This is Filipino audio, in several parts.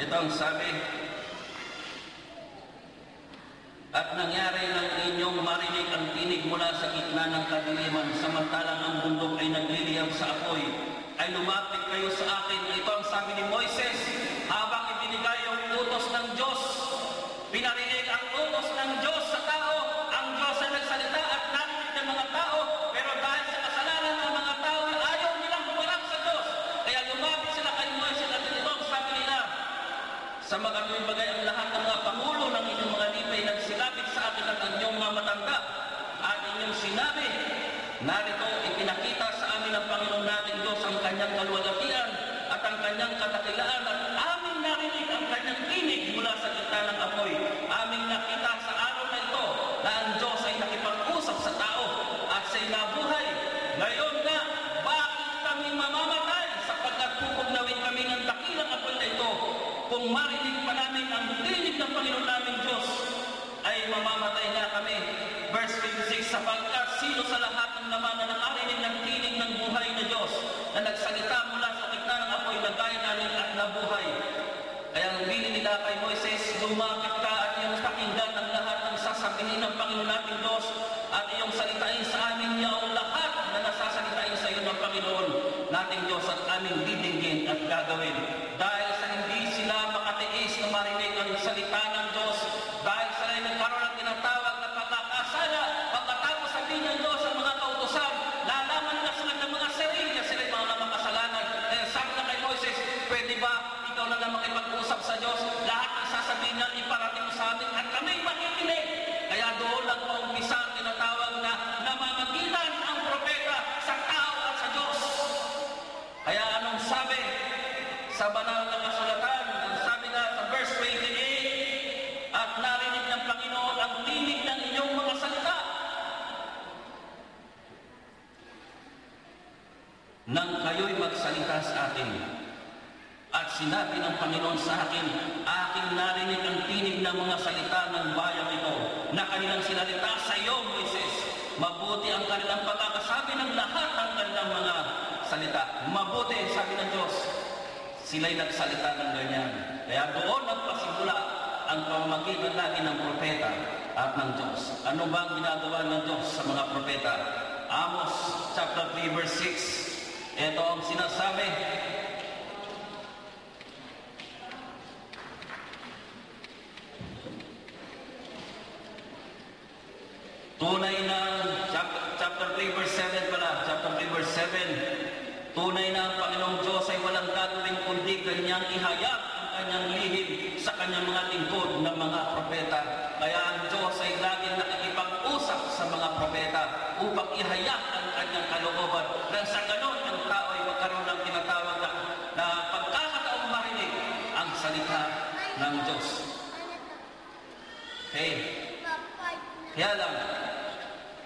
Ito ang sabi, at nangyari ng inyong marinig ang tinig mula sa gitna ng kadiliman, samantalang ang bundok ay nagliliyab sa apoy, ay lumapit kayo sa akin. Ito ang sabi ni Moises, habang ibinigay yung utos ng Diyos, pinarinig ang utos ng Diyos sa tao. Ang Diyos ay nagsalita at narinig ng mga tao, pero dahil sa kasalanan ng mga tao, ayaw nilang humarap sa Diyos. Kaya lumapit sila kay Moises at ito ang sabi nila, sa magandang bagay ang lahat ng mga pangulo ng inyong mga lipay nagsilapit sa akin at ang inyong mga matanda at inyong sinabi, narito ipinakita sa amin ng Panginoon natin Diyos ang kanyang kaluwalhatian at ang kanyang kadakilaan at aming narinig ang kanyang tinig mula sa gitna ng apoy. Aming nakita sa araw na ito na ang Diyos ay nakipag-usap sa tao at siya'y nabuhay. Ngayon nga, bakit kami mamamatay sapagkat pupugnawin kami ng dakilang apoy na ito? Kung marinig pa namin ang tinig ng Panginoon naming Diyos, ay mamamatay na kami. Verse 56, sapagkat sino sa lahat ng naman na nakarinig ng tinig ng buhay na Diyos na nagsalita mula sa gitna ng apoy na gaya namin at nabuhay. Kaya ang bili nila kay Moises, lumapit ka at iyong pakinggan ang lahat ng sasabihin ng Panginoon nating Diyos at iyong salitain sa amin niya ang lahat na nasasalitain sa iyo ng Panginoon nating Diyos at aming didinggin at gagawin. Dahil sa hindi sila makatiis na marinig ang salita ng Diyos, dahil sila ay nagkaroon ng tinatawag na pagkakasala, pagkatapos sabihin ng Diyos ang mga kautusan, lalaman na sila ng mga sarili na sila ay mga makasalanan. Kaya sabi na kay Moises, pwede ba ikaw na lang makipag-usap sa Diyos? Lahat ng sasabihin niya, iparating mo sa amin at kami makikinig. Kaya doon lang paumpisa ang tinatawag na namamagitan ang propeta sa tao at sa Diyos. Kaya anong sabi sa banal na kasulatan? Ang sabi nga sa verse 28, at narinig ng Panginoon ang tinig ng inyong mga salita. Nang kayo'y magsalita sa akin, at sinabi ng Panginoon sa akin, aking narinig ang tinig ng mga salita ng bayang ito, na kanilang sinalita sa iyo, Moises. Mabuti ang kanilang pagkakasabi ng lahat ng kanilang mga salita. Mabuti, sabi ng Diyos. Sila'y nagsalita ng ganyan. Kaya doon nagpasimula ang pamamagitan lagi ng propeta at ng Diyos. Ano ba ang ginagawa ng Diyos sa mga propeta? Amos chapter 3 verse 6. Ito ang sinasabi, tunay na, chapter 3 verse 7 pala, chapter 3 verse 7, tunay na ang Panginoong Diyos ay walang gagawin kundi kanyang ihayag ang kanyang lihim sa kanyang mga lingkod ng mga propeta. Kaya ang Diyos ay laging nakikipag-usap sa mga propeta upang ihayag ang kanyang kalooban. Nang sa ganon, ang tao ay magkaroon ng tinatawag na pagkakataong marinig ang salita ng Diyos. Okay? Kaya lang,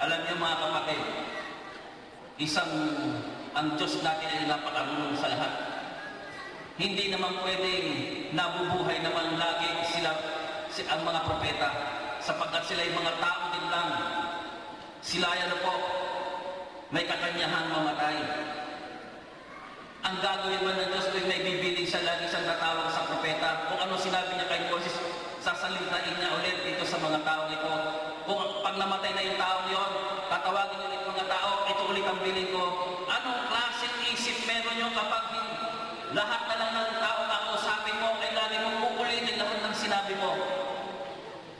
alam niyo mga kapatid, ang Diyos natin ay napakarunong sa lahat. Hindi naman pwedeng nabubuhay naman lagi ang mga propeta, sapagkat sila ay mga tao din lang. Sila yan po, may kakanyahang mamatay. Ang gagawin man ng Diyos tuwing may bibiling siya, lagi siyang tatawag sa propeta. Kung ano sinabi niya kay Moses, sasalitain niya ulit dito sa mga tao ito. Kung pag namatay na yung tao yon, tatawagin ulit mga tao, ito ulit ang biling ko. Anong klaseng isip meron nyo kapag lahat na lang ng tao kakausapin mo, ay lagi mong kukulitin lahat ng sinabi mo?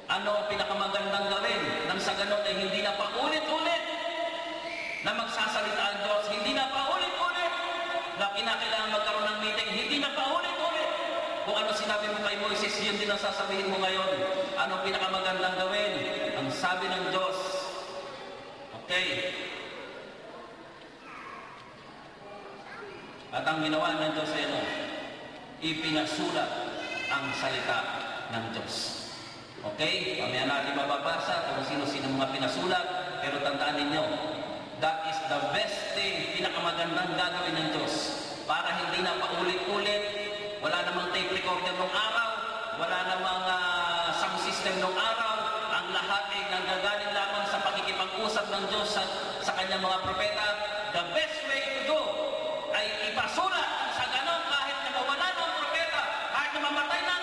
Ano ang pinakamagandang gawin? Nang sa ganon ay hindi na paulit-ulit na magsasalita ang Diyos, hindi na paulit-ulit na kinakailangan magkaroon ng meeting, hindi na paulit-ulit. Kung ano sinabi mo kay Moises, yun din ang sasabihin mo ngayon. Anong pinakamagandang gawin? Ang sabi ng Diyos. Okay. At ang ginawa ng Diyos ay ano? Ipinasulat ang salita ng Diyos. Okay? Mamaya natin mababasa kung sino-sino mga pinasulat. Pero tandaan ninyo, that is the best thing, pinakamagandang gagawin ng Diyos. Para hindi na paulit-ulit, wala namang tape recorder nung araw, wala namang sound system nung araw, ang lahat ay nanggagaling lamang sa pakikipag-usap ng Diyos sa kanyang mga propeta. The best way to do ay ipasulat sa ganon kahit na mawala ng propeta, kahit na mamatay na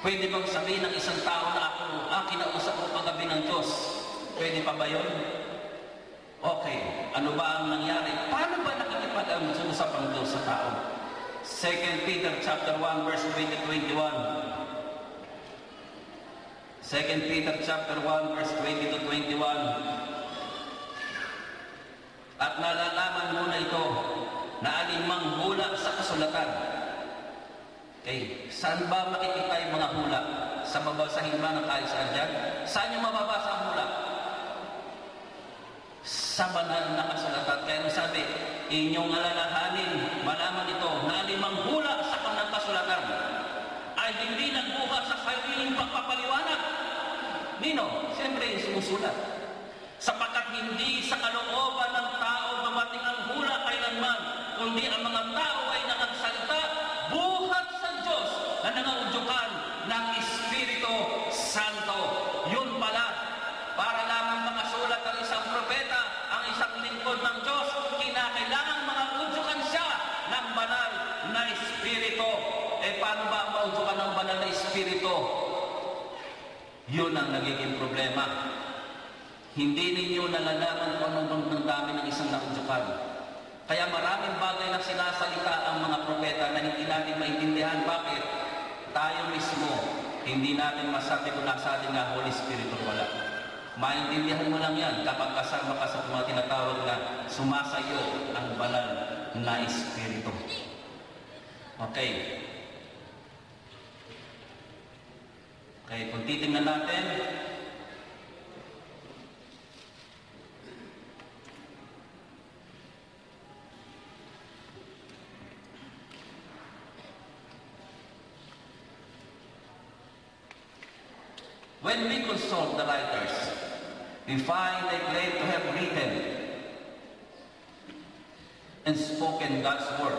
Pwede bang sabihin ng isang tao na kinausap ko kagabi ng Diyos? Pwede pa ba yun? Okay, ano ba ang nangyari? Paano ba nakikipag-usap ang Diyos sa tao? 2 Peter chapter 1 verse 20-21. 2 Peter chapter 1 verse 20-21. At nalalaman mo na ito na alinmang hula sa kasulatan. Okay, saan ba makikita yung mga hula? Sa babasahin ba ng kahit saan dyan? Saan yung mababasa ang hula? Sa banal na kasulatan. Kaya sabi, inyong alalahanin, malaman ito, na alinmang hula sa kanang kasulatan ay hindi nagbuha sa sariling pagpapaliwanag. Nino? Siyempre yung sumusulat. Sapagkat hindi sa kalooban ng tao dumating ang hula kailanman, kundi ang mga tao ay nakagsalita buhat sa Diyos na nangaudyukan ng Espiritu Santo. Yun pala, para lamang makasulat ang isang propeta, ang isang lingkod ng Diyos, kinakailangan mangaudyukan siya ng banal na Espiritu. Paano ba ang maudyukan ng banal na Espiritu? Yun ang nagiging problema. Hindi ninyo nalalaman kung anong damdamin ng isang naudyukan. Kaya maraming bagay na sinasalita ang mga propeta na hindi natin maintindihan. Bakit? Tayo mismo, hindi natin masabi kung nasa atin nga Holy Spirit o wala. Maintindihan mo lang yan kapag kasama ka sa mga tinatawag na sumasayo ang banal na Espiritu. Okay. Okay, kung titingnan natin, when we consult the writers, we find they claim to have written and spoken God's word.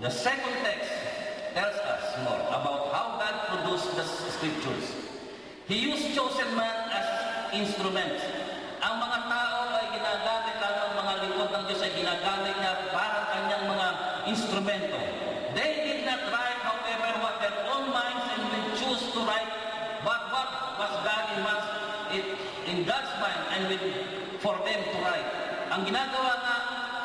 The second text tells us more about how God produced the scriptures. He used chosen man as instruments. Ang mga tao ay ginagamit, ang mga lingkod ng Diyos ay ginagamit niya para kanyang mga instrumento. They did not write, however, what their own minds and will choose to write, but what was God in God's mind and will for them to write. Ang ginagawa nga,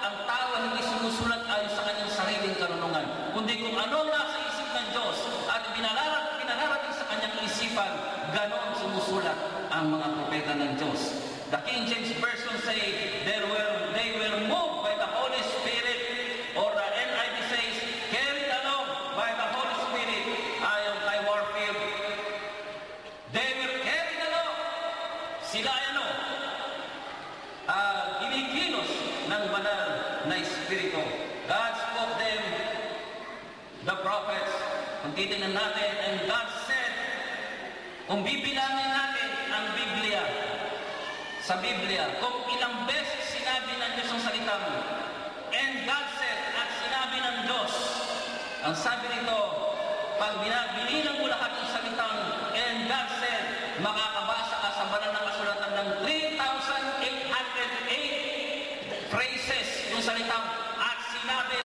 ang tao hindi sumusulat ayon sa kanyang sariling karunungan, kundi kung ano nasa isip ng Diyos at pinararating sa kanyang isipan, ganon sumusulat ang mga propeta ng Diyos. The King James Version say, they were moved by the Holy Spirit, or the NIV says, carried along by the Holy Spirit. Ayon kay Warfield, they were carried along. Sila ay ginigilos ng banal na Espiritu. God spoke them, the prophets. Kung titingnan natin, and God said, kung bibilangin natin ang Biblia, sa Biblia, kung ilang beses sinabi ng Diyos ang salita mo, and God said, at sinabi ng Diyos, ang sabi nito, pag binilang mo lahat ng salitang, and God